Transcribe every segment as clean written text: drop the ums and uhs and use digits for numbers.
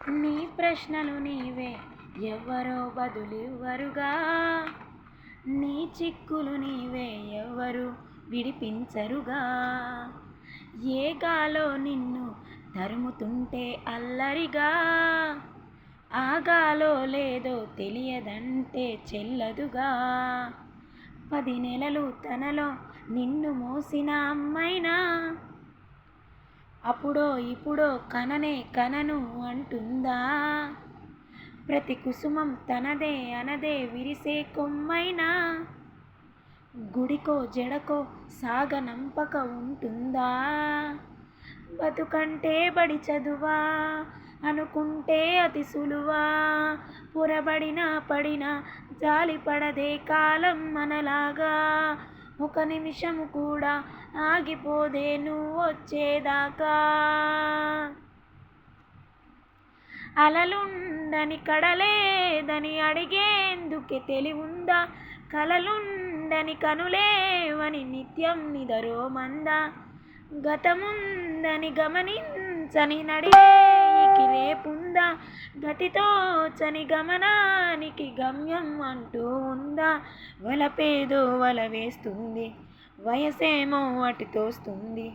నీ ప్రశ్నలు నీవే ఎవ్వరో బదులివ్వరుగా, నీ చిక్కులు నీవే ఎవ్వరు విడిపించరుగా. ఏ గాలో నిన్ను తరుముతుంటే అల్లరిగా, ఆగాలో లేదో తెలియదంటే చెల్లదుగా. 10 నెలలు తనలో నిన్ను మోసిన అమ్మైనా, అప్పుడో ఇప్పుడో కననే కనను అంటుందా. ప్రతి కుసుమం తనదే అనదే విరిసే కొమ్మైనా, గుడికో జడకో సాగనంపక ఉంటుందా. బతుకంటే బడి చదువా అనుకుంటే అతి సులువా, పొరబడినా పడినా జాలి పడదే కాలం మనలాగా. ఒక నిమిషము కూడా ఆగిపోదే నువ్వొచ్చేదాకా. అలలుండని కడలేదని అడిగేందుకే తెలివుందా, కలలుండని కనులేవని నిత్యం నిదరోమందా. గతముందని గమనించని నడిరేయికి రేపుందా, గతితోచని గమనానికి గమ్యం అంటూ ఉందా. వలపేదో వల వేస్తుంది, వయసేమో అటు తోస్తుంది,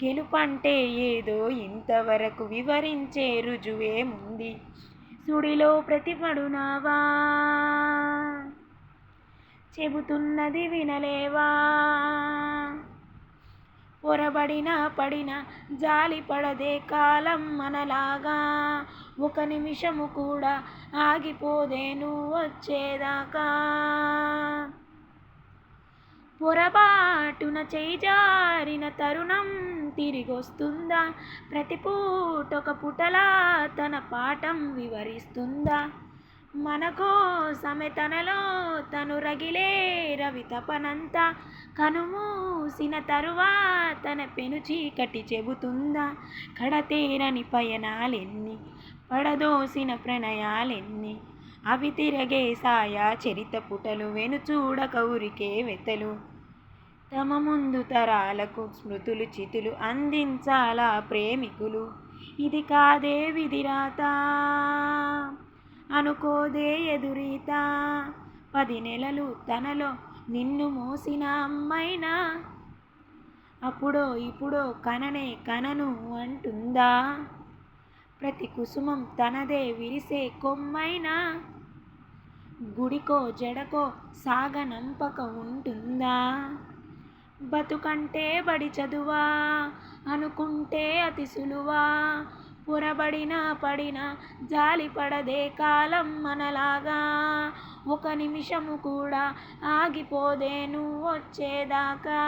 గెలుపంటే ఏదో ఇంతవరకు వివరించే రుజువేముంది. సుడిలో ప్రతిపడునావా, చెబుతున్నది వినలేవా. పొరబడినా పడినా జాలి పడదే కాలం మనలాగా. ఒక నిమిషము కూడా ఆగిపోదే నువ్వొచ్చేదాకా. పొరబాటున చేజారిన తరుణం తిరిగొస్తుందా, ప్రతి పూటొక పుటలా తన పాఠం వివరిస్తుందా. మన కోసమే తనలో తను రగిలే రవి తపనంతా, కనుమూసిన తరువాతన పెను చీకటి చెబుతుందా. కడతేరని పయనాలెన్ని, పడదోసిన ప్రణయాలెన్ని, అవి తిరగే సాయా చరిత పుటలు వెనుచూడక ఉరికే వెతలు. తమ ముందు తరాలకు స్మృతులు చితులు అందించాలా ప్రేమికులు. ఇది కాదే విధిరాత అనుకోదే ఎదురీత. 10 నెలలు తనలో నిన్ను మోసిన అమ్మైనా, అప్పుడో ఇప్పుడో కననే కనను అంటుందా. ప్రతి కుసుమం తనదే విరిసే కొమ్మైనా, గుడికో జడకో సాగనంపక ఉంటుందా. బతుకంటే బడి చదువా అనుకుంటే అతి సులువా, పొరబడినా పడినా జాలి పడదే కాలం మనలాగా. ఒక నిమిషము కూడా ఆగిపోదే నువ్వొచ్చేదాకా.